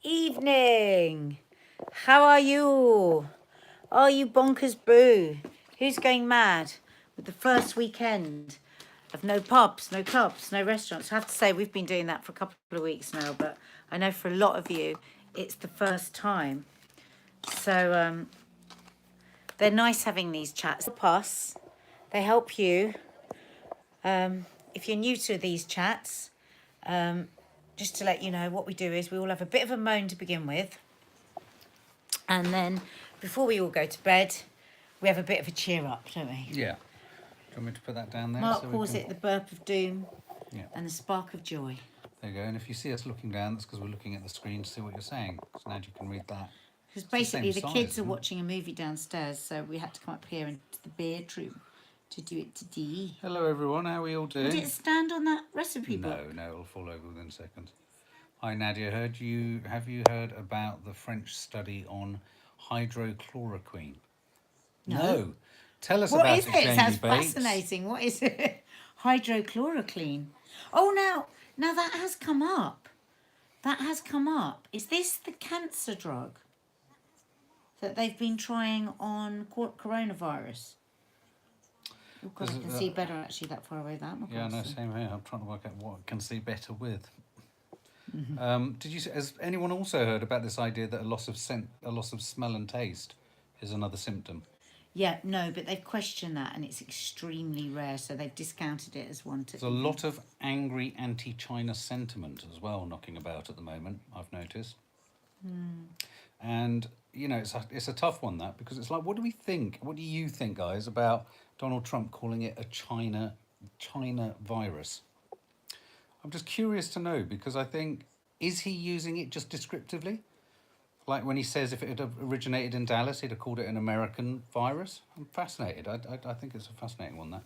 Evening. How are you? Are you bonkers boo? Who's going mad with the first weekend of no pubs, no clubs, no restaurants? I have to say we've been doing that for a couple of weeks now, but I know for a lot of you it's the first time. So they're nice having these chats. They help us. They help you. If you're new to these chats, just to let you know, what we do is we all have a bit of a moan to begin with. And then before we all go to bed, we have a bit of a cheer up, don't we? Yeah. Do you want me to put that down there? Mark calls it the burp of doom and the spark of joy. There you go. And if you see us looking down, that's because we're looking at the screen to see what you're saying. So now you can read that. Because basically the kids are watching a movie downstairs, so we had to come up here into the bedroom to do it today. Hello everyone, how are we all doing? Did it stand on that recipe book? No, it'll fall over within a second. Hi Nadia, have you heard about the French study on hydrochloroquine? No. Tell us about it, Jamie Bates. It sounds fascinating. What is it? Hydrochloroquine. Oh, now that has come up. That has come up. Is this the cancer drug that they've been trying on coronavirus? Oh God, I can see better actually that far away. That. Yeah, no, same here. I'm trying to work out what I can see better with. Mm-hmm. Has anyone also heard about this idea that a loss of smell and taste is another symptom? Yeah, no, but they've questioned that and it's extremely rare, so they've discounted it as one. There's a lot of angry anti-China sentiment as well knocking about at the moment, I've noticed. And, you know, it's a tough one, that, because it's like, what do we think? What do you think, guys, about Donald Trump calling it a China virus? I'm just curious to know, because I think, is he using it just descriptively? Like when he says if it had originated in Dallas, he'd have called it an American virus. I'm fascinated. I think it's a fascinating one, that.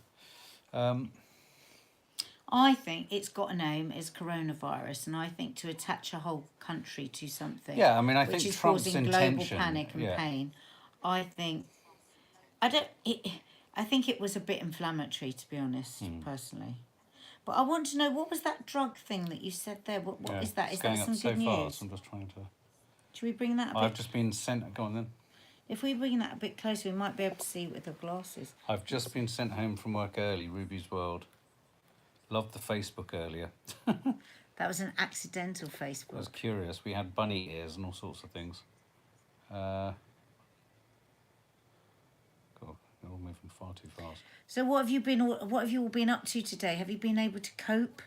I think it's got a name, it's coronavirus, and I think to attach a whole country to something, yeah, I mean, I which think is Trump's causing intention, global panic and pain. I think it was a bit inflammatory, to be honest, personally. But I want to know, what was that drug thing that you said there? What is that? Is that some good news? Fast. I'm just trying to. Should we bring that a bit? I've just been sent. Go on then. If we bring that a bit closer, we might be able to see it with the glasses. I've just been sent home from work early. Ruby's World. Loved the Facebook earlier. That was an accidental Facebook. I was curious. We had bunny ears and all sorts of things. God, they're all moving far too fast. So what have you all been up to today? Have you been able to cope?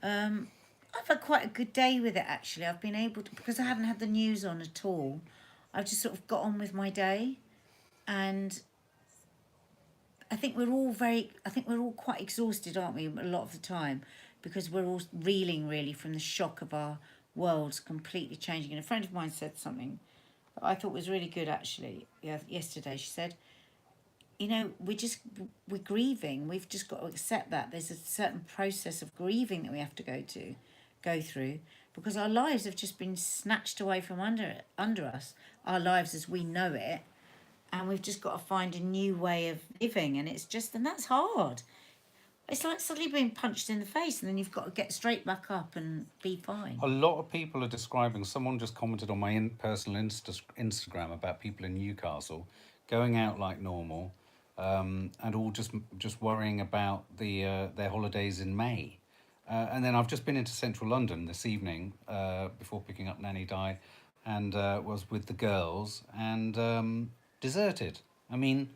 I've had quite a good day with it, actually. I've been able to, because I haven't had the news on at all, I've just sort of got on with my day. And I think we're all quite exhausted, aren't we, a lot of the time, because we're all reeling really from the shock of our worlds completely changing. And a friend of mine said something that I thought was really good, actually, yesterday. She said, you know, we're grieving. We've just got to accept that. There's a certain process of grieving that we have to go through, because our lives have just been snatched away from under us, our lives as we know it, and we've just got to find a new way of living, and that's hard. It's like suddenly being punched in the face, and then you've got to get straight back up and be fine. A lot of people are describing, someone just commented on my personal Instagram about people in Newcastle going out like normal, and all just worrying about their holidays in May. And then I've just been into central London this evening before picking up Nanny Di, and was with the girls, and deserted. I mean,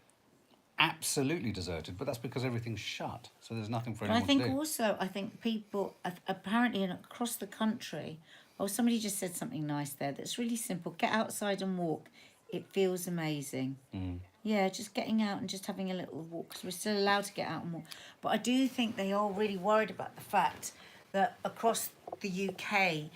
absolutely deserted, but that's because everything's shut, so there's nothing for anyone to do. I think people, apparently across the country, somebody just said something nice there that's really simple. Get outside and walk. It feels amazing. Yeah, just getting out and just having a little walk, because we're still allowed to get out and walk. But I do think they are really worried about the fact that across the UK,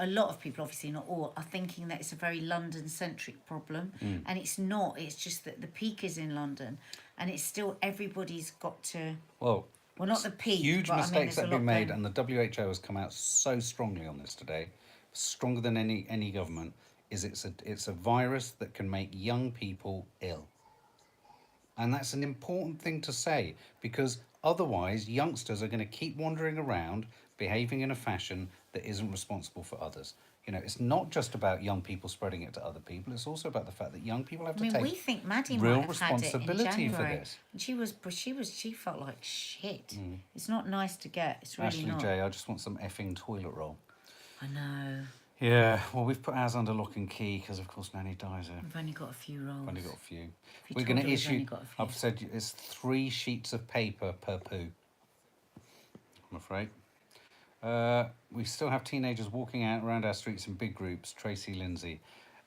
a lot of people, obviously not all, are thinking that it's a very London-centric problem. And it's not. It's just that the peak is in London, and it's still, everybody's got to... Well, not the peak, huge but mistakes that have been made, going. and the WHO has come out so strongly on this today, stronger than any government, is it's a virus that can make young people ill. And that's an important thing to say, because otherwise youngsters are going to keep wandering around, behaving in a fashion that isn't responsible for others. You know, it's not just about young people spreading it to other people. It's also about the fact that young people have I to mean, take we think Maddie real might have had it in responsibility for January, this. and she felt like shit. It's not nice to get. It's really Ashley not. J, I just want some effing toilet roll. I know. Yeah, well, we've put ours under lock and key because, of course, Nanny dies here. We've only got a few rolls. We've only got a few. You We're told going her to we've issue. only got a few. I've said it's 3 sheets of paper per poo. I'm afraid. We still have teenagers walking out around our streets in big groups. Tracy Lindsay.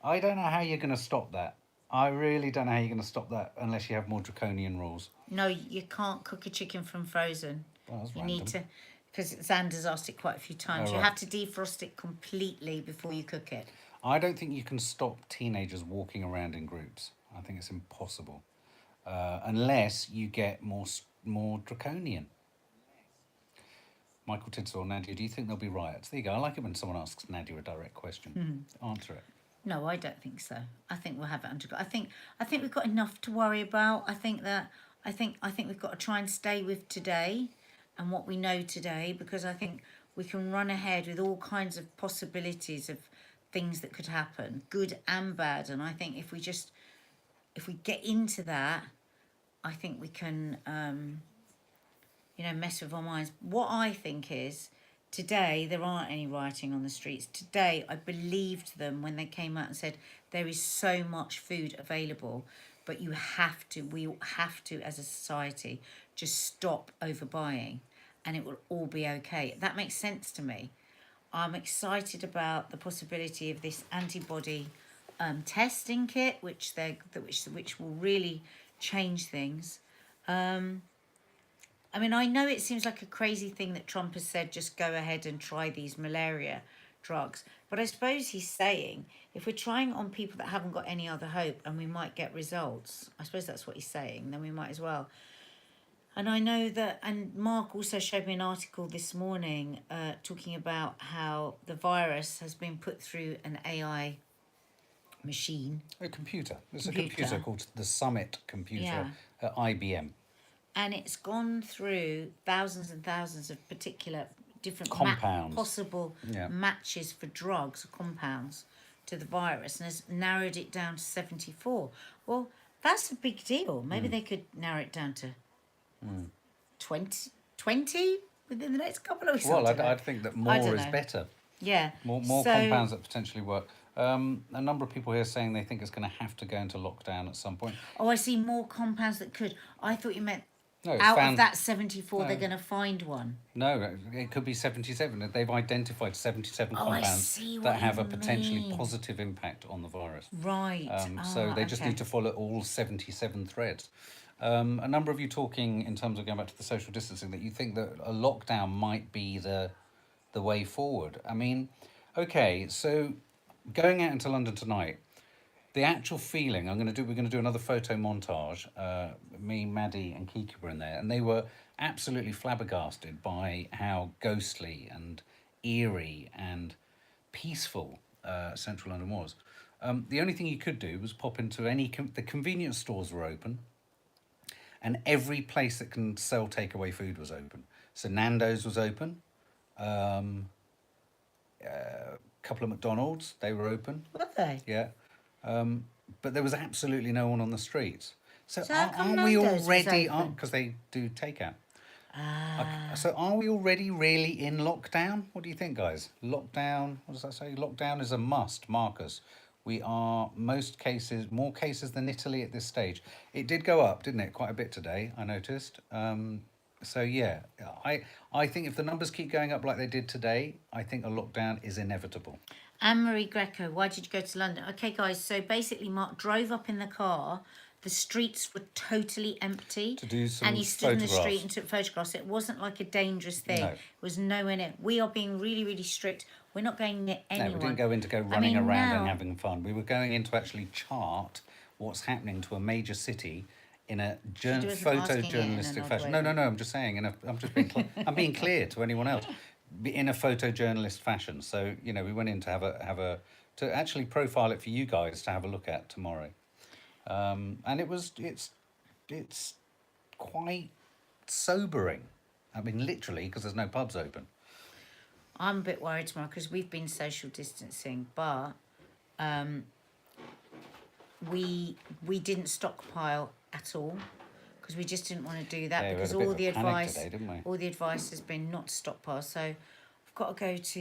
I don't know how you're going to stop that. I really don't know how you're going to stop that unless you have more draconian rules. No, you can't cook a chicken from frozen. Well, that's You random. need to, because Xander's asked it quite a few times. Oh, You right. have to defrost it completely before you cook it. I don't think you can stop teenagers walking around in groups. I think it's impossible, unless you get more draconian. Michael Tinsel, Nadia, do you think there'll be riots? There you go. I like it when someone asks Nadia a direct question. Answer it. No, I don't think so. I think we'll have it under. I think we've got enough to worry about. I think we've got to try and stay with today and what we know today, because I think we can run ahead with all kinds of possibilities of things that could happen, good and bad. And I think if we get into that, I think we can mess with our minds. What I think is, today there aren't any rioting on the streets. Today I believed them when they came out and said there is so much food available, but we have to as a society just stop overbuying and it will all be okay. That makes sense to me. I'm excited about the possibility of this antibody testing kit, which will really change things. I mean, I know it seems like a crazy thing that Trump has said, just go ahead and try these malaria drugs. But I suppose he's saying, if we're trying on people that haven't got any other hope and we might get results, I suppose that's what he's saying, then we might as well. And I know that, and Mark also showed me an article this morning talking about how the virus has been put through an AI machine. A computer. There's a computer called the Summit computer Yeah. at IBM. And it's gone through thousands and thousands of particular different Compounds. possible Yeah. matches for drugs or compounds to the virus, and has narrowed it down to 74. Well, that's a big deal. Maybe they could narrow it down to 20 within the next couple of weeks. Well, I don't know. I'd think that I more don't is know. better. Yeah. More So- compounds that potentially work. A number of people here saying they think it's going to have to go into lockdown at some point. Oh, I see more compounds that could. I thought you meant No, it's out found, of that 74, they're No. going to find one. No, it could be 77. They've identified 77 Oh, I compounds see that what have you a potentially mean. positive impact on the virus. Right. So they just okay. need to follow all 77 threads. A number of you talking in terms of going back to the social distancing, that you think that a lockdown might be the way forward. I mean, okay, so going out into London tonight, the actual feeling we're going to do another photo montage. Me, Maddie, and Kiki were in there, and they were absolutely flabbergasted by how ghostly and eerie and peaceful central London was. The only thing you could do was pop into the convenience stores were open, and every place that can sell takeaway food was open. So Nando's was open. Couple of McDonald's, they were open. Were they? Yeah. But there was absolutely no one on the streets. So, So how come aren't we Nando's was already, open? because they do takeout. Ah. So are we already really in lockdown? What do you think, guys? Lockdown, what does that say? Lockdown is a must, Marcus. We are more cases than Italy at this stage. It did go up, didn't it? Quite a bit today, I noticed. So yeah, I think if the numbers keep going up like they did today, I think a lockdown is inevitable. Anne-Marie Greco, why did you go to London? Okay, guys, so basically Mark drove up in the car. The streets were totally empty. To do some and he stood in the photographs. street and took photographs. It wasn't like a dangerous thing. No. It was nowhere near. We are being really, really strict. We're not going near anyone. No, we didn't go in to go running around now- and having fun. We were going in to actually chart what's happening to a major city in a wasn't asking it in photojournalistic an odd fashion. way. No, I'm just saying. I'm just being I'm being clear to anyone else. In a photojournalist fashion. So we went in to to actually profile it for you guys to have a look at tomorrow. And it's quite sobering. I mean, literally, because there's no pubs open. I'm a bit worried tomorrow because we've been social distancing, but we didn't stockpile at all because we just didn't want to do that Yeah, we had because a bit of a panic today, didn't we? all the advice has been not to stockpile. So I've got to go to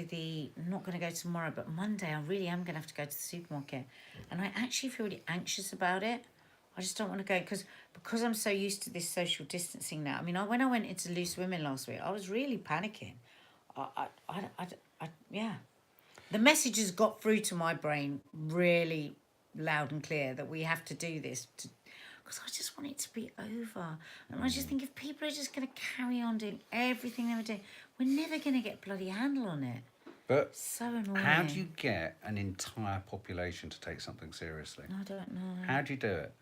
I'm not going to go tomorrow, but Monday I really am going to have to go to the supermarket, and I actually feel really anxious about it. I just don't want to go because I'm so used to this social distancing now. I mean, when I went into Loose Women last week, I was really panicking. Yeah. The message has got through to my brain really loud and clear that we have to do this because I just want it to be over. And I just think if people are just going to carry on doing everything they were doing, we're never going to get a bloody handle on it. But So annoying. how do you get an entire population to take something seriously? I don't know. How do you do it?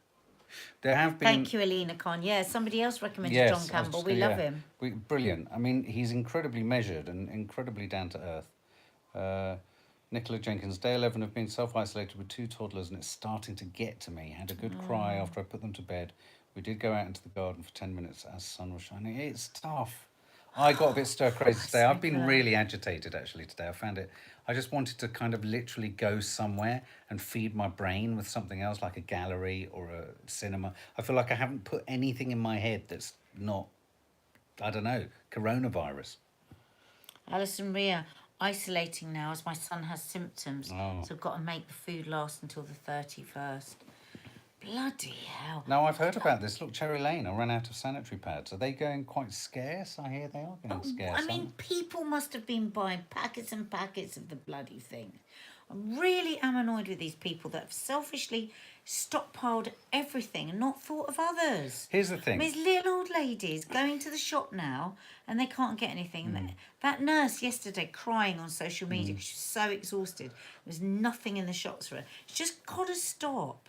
There have been. Thank you, Alina Khan. Yeah, somebody else recommended Yes, John I was Campbell. just We gonna- love yeah. him. Brilliant. I mean, he's incredibly measured and incredibly down to earth. Nicola Jenkins, day 11 have been self-isolated with 2 toddlers and it's starting to get to me. Had a good cry after I put them to bed. We did go out into the garden for 10 minutes as sun was shining. It's tough. I got a bit stir crazy today. I've been really agitated actually today. I found it. I just wanted to kind of literally go somewhere and feed my brain with something else, like a gallery or a cinema. I feel like I haven't put anything in my head that's not, I don't know, coronavirus. Alison Ria, isolating now as my son has symptoms. Oh. So I've got to make the food last until the 31st. Bloody hell. Now I've heard about this. Look, Cherry Lane, I ran out of sanitary pads. Are they going quite scarce? I hear they are going scarce. I mean, people must have been buying packets and packets of the bloody thing. I really am annoyed with these people that have selfishly stockpiled everything and not thought of others. Here's the thing. These little old ladies going to the shop now and they can't get anything. That nurse yesterday crying on social media because she was so exhausted. There was nothing in the shops for her. It's just got to stop.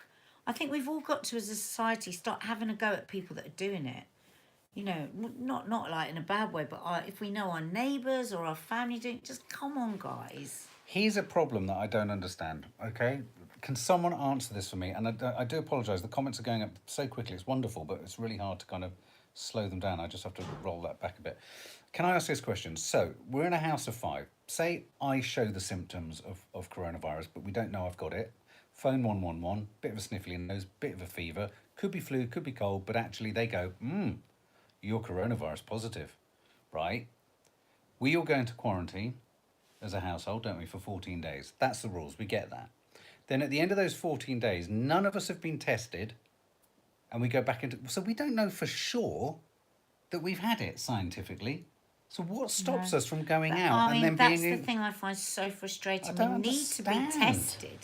I think we've all got to, as a society, start having a go at people that are doing it. You know, not like in a bad way, but if we know our neighbours or our family doing it, just come on, guys. Here's a problem that I don't understand, okay? Can someone answer this for me? And I do apologise. The comments are going up so quickly. It's wonderful, but it's really hard to kind of slow them down. I just have to roll that back a bit. Can I ask this question? So, we're in a house of 5. Say I show the symptoms of coronavirus, but we don't know I've got it. Phone 111, bit of a sniffly nose, bit of a fever. Could be flu, could be cold, but actually they go, you're coronavirus positive, right? We all go into quarantine as a household, don't we, for 14 days. That's the rules, we get that. Then at the end of those 14 days, none of us have been tested and we go back into... So we don't know for sure that we've had it scientifically. So what stops us from going out and then that's being... the thing I find so frustrating. I don't We need to be understand. tested.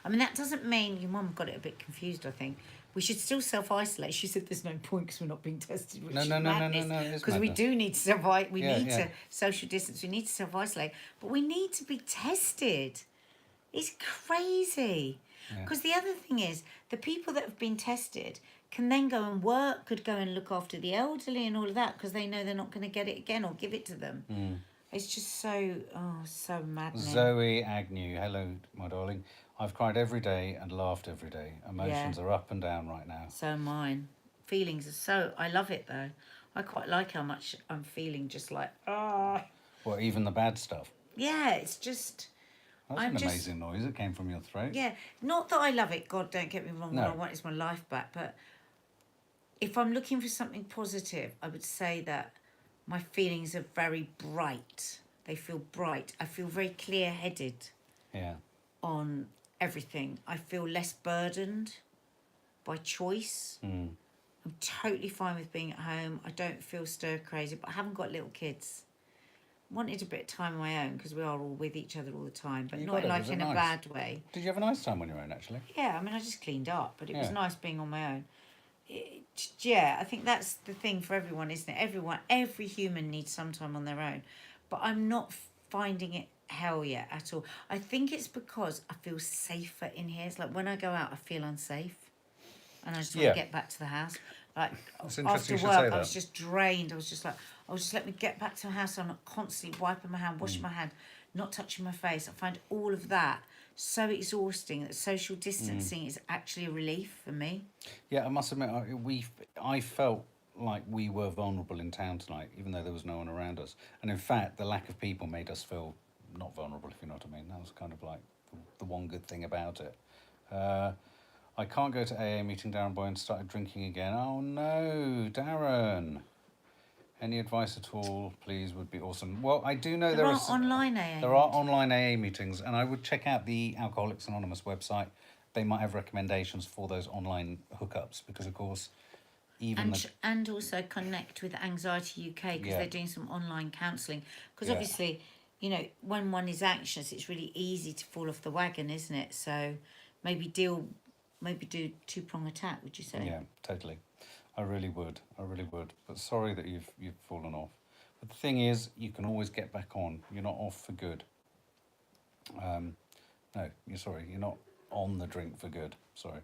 I mean, that doesn't mean... Your mum got it a bit confused, I think. We should still self-isolate. She said there's no point because we're not being tested, which No, is no, no, no, madness. no, it is Because we madness. do need to survive. We Yeah, need yeah. to social distance. We need to self-isolate. But we need to be tested. It's crazy. Yeah. Because the other thing is, the people that have been tested can then go and work, could go and look after the elderly and all of that because they know they're not going to get it again or give it to them. It's just so maddening. Zoe Agnew, hello, my darling. I've cried every day and laughed every day. Emotions are up and down right now. So am mine. Feelings are so... I love it, though. I quite like how much I'm feeling just like, Well, even the bad stuff. Yeah, it's just... That's I'm an just- amazing noise that came from your throat. Yeah, not that I love it. God, don't get me wrong. No. What I want is my life back. But if I'm looking for something positive, I would say that my feelings are very bright. They feel bright. I feel very clear-headed Yeah. on everything. I feel less burdened by choice. I'm totally fine with being at home. I don't feel stir crazy, but I haven't got little kids. Wanted a bit of time of my own because we are all with each other all the time, but You not got it. like Was it in a nice? bad way. Did you have a nice time on your own, actually? Yeah, I mean, I just cleaned up, but it was Yeah. nice being on my own. Yeah, I think that's the thing for everyone, isn't it? Every human needs some time on their own, but I'm not finding it hell yet at all. I think it's because I feel safer in here. It's like when I go out, I feel unsafe, and I just want Yeah. to get back to the house. Like It's interesting after you should work, say I that. was just drained. I was just like, oh, just let me get back to the house. I'm not constantly wiping my hand, washing my hand, not touching my face. I find all of that so exhausting that social distancing is actually a relief for me. Yeah, I must admit, I felt like we were vulnerable in town tonight, even though there was no one around us. And in fact, the lack of people made us feel not vulnerable, if you know what I mean. That was kind of like the one good thing about it. I can't go to AA meeting, Darren Boyne started drinking again. Oh no, Darren. Any advice at all, please, would be awesome. Well, I do know There are online AA there are meetings. online AA meetings, and I would check out the Alcoholics Anonymous website. They might have recommendations for those online hookups, because of course, even And also connect with Anxiety UK, because Yeah. they're doing some online counselling. Because Yeah. obviously, you know, when one is anxious, it's really easy to fall off the wagon, isn't it? So maybe do 2-prong attack, would you say? Yeah, totally. I really would. But sorry that you've fallen off. But the thing is, you can always get back on. You're not off for good. No, you're not on the drink for good. Sorry.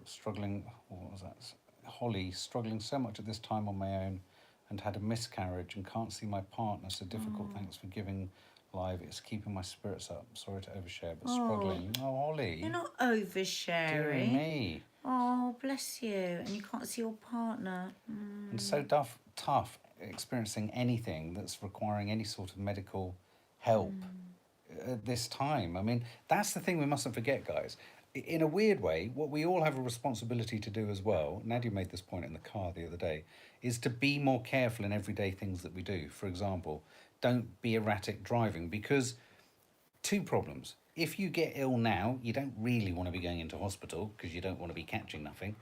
Struggling. What was that? Holly, struggling so much at this time on my own, and had a miscarriage and can't see my partner. So difficult. Thanks for giving live. It's keeping my spirits up. Sorry to overshare, but struggling. Oh, Holly. You're not Dear oversharing. me. Oh, bless you. And you can't see your partner. And so tough experiencing anything that's requiring any sort of medical help at this time. I mean, that's the thing we mustn't forget, guys. In a weird way, what we all have a responsibility to do as well, Nadia made this point in the car the other day, is to be more careful in everyday things that we do. For example, don't be erratic driving, because two problems. If you get ill now, you don't really want to be going into hospital because you don't want to be catching nothing.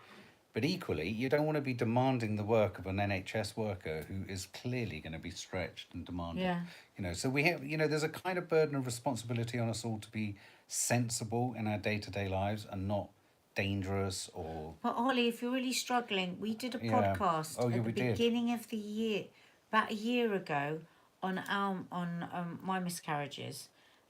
But equally, you don't want to be demanding the work of an NHS worker who is clearly going to be stretched and demanded. Yeah. So we have, there's a kind of burden of responsibility on us all to be sensible in our day-to-day lives and not dangerous or... But Ollie, if you're really struggling, we did a Yeah. podcast Oh, yeah, at the we did. beginning of the year, about a year ago, on my miscarriages,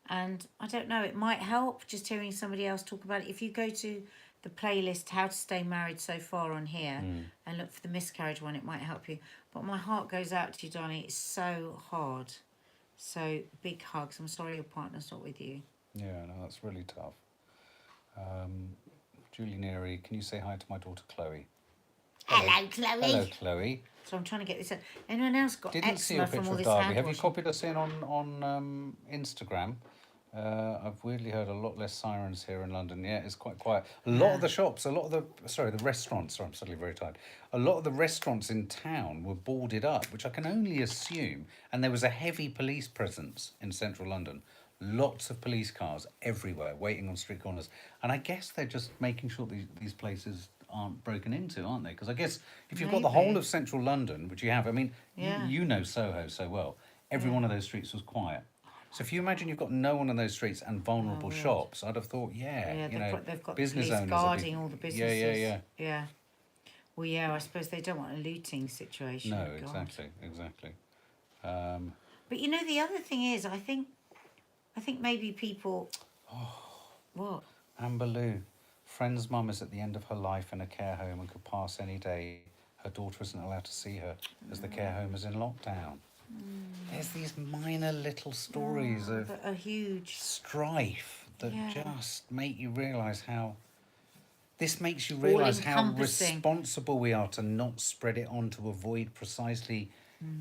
and I don't know, it might help just hearing somebody else talk about it. If you go to the playlist "How to Stay Married So Far" on here and look for the miscarriage one, it might help you. But my heart goes out to you, darling. It's so hard. So big hugs. I'm sorry your partner's not with you. Yeah, no, that's really tough. Julie Neary, can you say hi to my daughter Chloe? Hello, Chloe. Hello, Chloe. So I'm trying to get this out. Anyone else got Didn't see a eczema from picture all of this Darby. hand Have you washing? copied us in on Instagram? I've weirdly heard a lot less sirens here in London. Yeah, it's quite quiet. A lot of the shops, the restaurants, sorry, I'm suddenly very tired. A lot of the restaurants in town were boarded up, which I can only assume, and there was a heavy police presence in central London. Lots of police cars everywhere, waiting on street corners. And I guess they're just making sure these places aren't broken into, aren't they? Because I guess if you've got the whole of central London, which you have, I mean, you know Soho so well, every one of those streets was quiet. So if you imagine you've got no one on those streets and vulnerable shops, I'd have thought, they've got business police owners guarding all the businesses. Yeah. Well, yeah, I suppose they don't want a looting situation. No, God. exactly. But you know, the other thing is, I think maybe people. What? Amber Lou, friend's mum is at the end of her life in a care home and could pass any day. Her daughter isn't allowed to see her as the care home is in lockdown. There's these minor little stories of A huge strife that just make you realise how... This makes you All realise how encompassing. responsible we are to not spread it on, to avoid precisely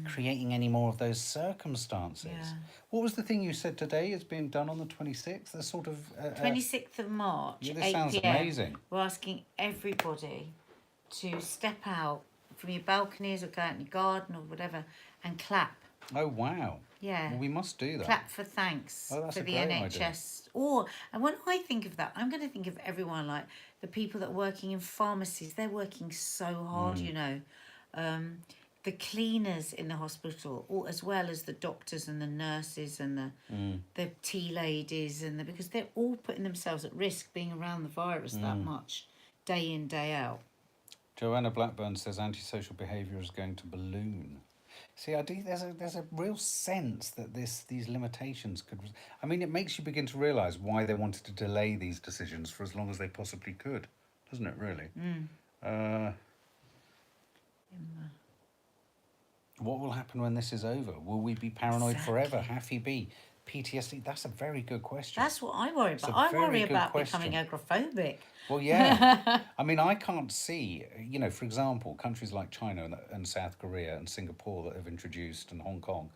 creating any more of those circumstances. Yeah. What was the thing you said today is being done on the 26th? The sort of... 26th of March, Yeah, this 8 sounds p.m. amazing. We're asking everybody to step out from your balconies or go out in your garden or whatever and clap. Oh, wow. Yeah. Well, we must do that. Clap for thanks Oh, that's for a the great NHS. And when I think of that, I'm going to think of everyone, like the people that are working in pharmacies. They're working so hard, you know. The cleaners in the hospital, as well as the doctors and the nurses and the tea ladies, because they're all putting themselves at risk being around the virus that much, day in, day out. Joanna Blackburn says antisocial behaviour is going to balloon. See, there's a real sense that these limitations could... I mean, it makes you begin to realise why they wanted to delay these decisions for as long as they possibly could, doesn't it, really? What will happen when this is over? Will we be paranoid forever? Have be PTSD? That's a very good question. That's what I worry It's a about. I very worry good about question. becoming agoraphobic. Well, yeah. I mean, I can't see, for example, countries like China and South Korea and Singapore that have introduced, and Hong Kong,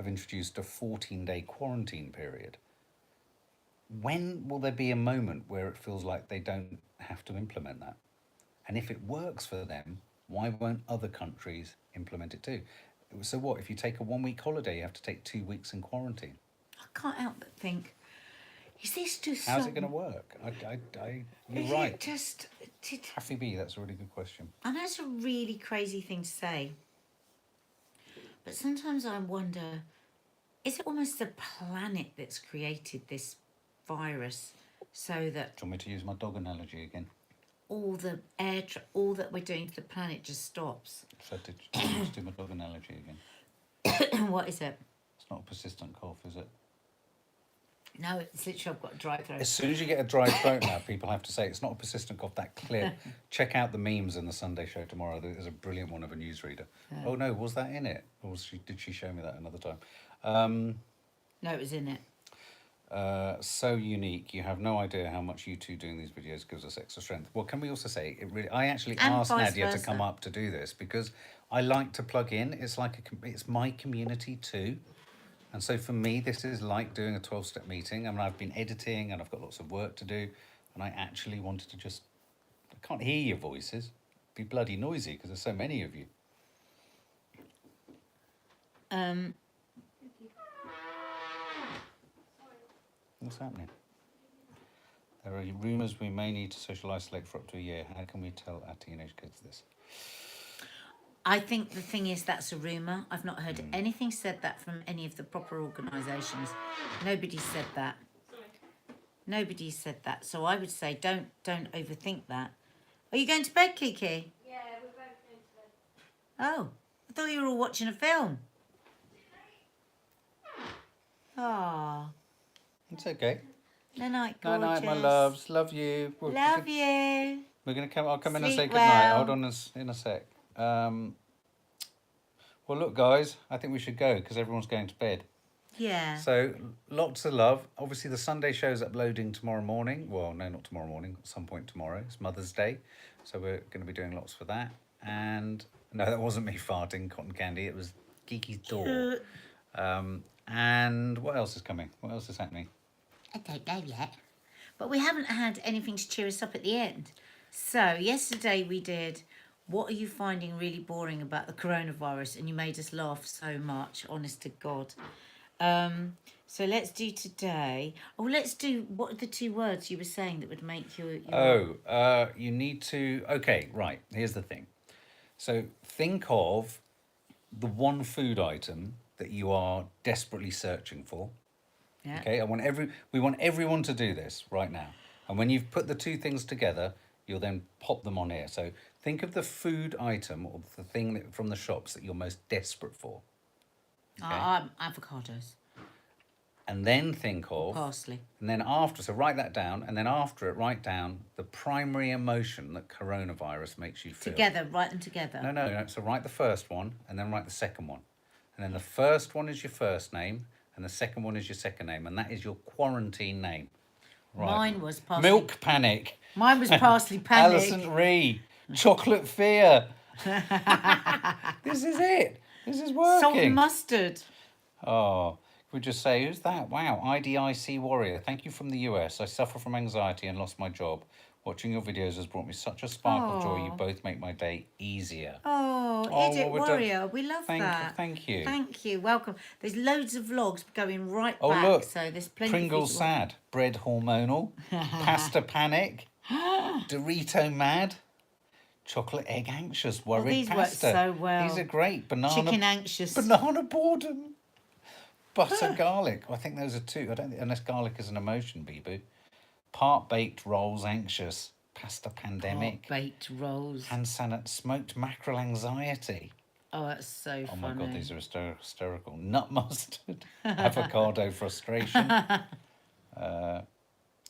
have introduced a 14-day quarantine period. When will there be a moment where it feels like they don't have to implement that? And if it works for them, why won't other countries implement it too? So what, if you take a 1-week holiday, you have to take 2 weeks in quarantine? I can't help but think, is this just How's it going to work? You're is right. it just... Taffy B, that's a really good question. I know it's a really crazy thing to say, but sometimes I wonder, is it almost the planet that's created this virus so that Do you want me to use my dog analogy again? all that we're doing to the planet just stops? So did you just do my dog analogy again? What is it? It's not a persistent cough, is it? No, it's literally I've got a dry throat. As soon as you get a dry throat now, people have to say it's not a persistent cough, that clear. Check out the memes in the Sunday show tomorrow. There's a brilliant one of a newsreader. Oh no, was that in it? Or did she show me that another time? No, it was in it. So unique. You have no idea how much you two doing these videos gives us extra strength. Well, can we also say it really? I actually And asked vice Nadia to versa. come up to do this because I like to plug in. It's like it's my community too, and so for me, this is like doing a 12-step meeting. I mean, I've been editing and I've got lots of work to do, and I actually wanted to just. I can't hear your voices. It'd be bloody noisy because there's so many of you. What's happening? There are rumours we may need to social isolate for up to a year. How can we tell our teenage kids this? I think the thing is that's a rumour. I've not heard anything said that from any of the proper organisations. Nobody said that. Nobody said that. So I would say don't overthink that. Are you going to bed, Kiki? Yeah, we're both going to bed. Oh, I thought you were all watching a film. Oh, It's okay. night, night, Night, gorgeous. night, my loves. Love you. Love you. We're going to come. I'll come in and say Sleep good night. well. Hold on in a sec. Well, look, guys. I think we should go because everyone's going to bed. Yeah. So lots of love. Obviously, the Sunday show's uploading tomorrow morning. Well, no, not tomorrow morning. At some point tomorrow. It's Mother's Day, so we're going to be doing lots for that. And no, that wasn't me farting cotton candy. It was Kiki's door. And what else is coming? What else is happening? I don't know yet. But we haven't had anything to cheer us up at the end. So yesterday we did, what are you finding really boring about the coronavirus? And you made us laugh so much, honest to God. So let's do today. Oh, let's do, what are the 2 words you were saying that would make you You need to... Okay, right. Here's the thing. So think of the one food item that you are desperately searching for. Yeah. Okay, we want everyone to do this right now. And when you've put the 2 things together, you'll then pop them on here. So think of the food item or the thing from the shops that you're most desperate for. Okay. Avocados. And then think of... Parsley. And then after, so write that down. And then after it, write down the primary emotion that coronavirus makes you feel. Together, write them together. No. So write the first one and then write the second one. And then the first one is your first name and the second one is your second name. And that is your quarantine name. Right. Mine was parsley. Milk Panic. Mine was parsley panic. Alison Ree. Chocolate Fear. This is it. This is working. Salt and mustard. Oh, we just say, who's that? Wow, IDIC Warrior. Thank you from the US. I suffer from anxiety and lost my job. Watching your videos has brought me such a spark of joy. You both make my day easier. Oh, Idiot well, Warrior. We love that. Thank you. Thank you. Welcome. There's loads of vlogs going right Oh, back. look. So there's plenty Pringles of Sad. Bread Hormonal. Pasta Panic. Dorito Mad. Chocolate Egg Anxious. Worried these work Pasta. so well. These are great. Banana. Chicken Anxious. Banana Boredom. Butter Garlic. I think those are 2. I don't think, unless garlic is an emotion, Bee-Boo. Part Baked Rolls Anxious. Pasta Pandemic. Baked rolls. Hand sanit. Smoked Mackerel Anxiety. Oh, that's so Oh funny. my God, these are hysterical. Nut Mustard. Avocado Frustration.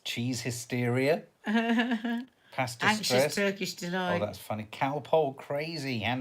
Cheese Hysteria. Pasta Anxious Stress. Turkish Delight. Oh, that's funny. Cowpole Crazy. Hannah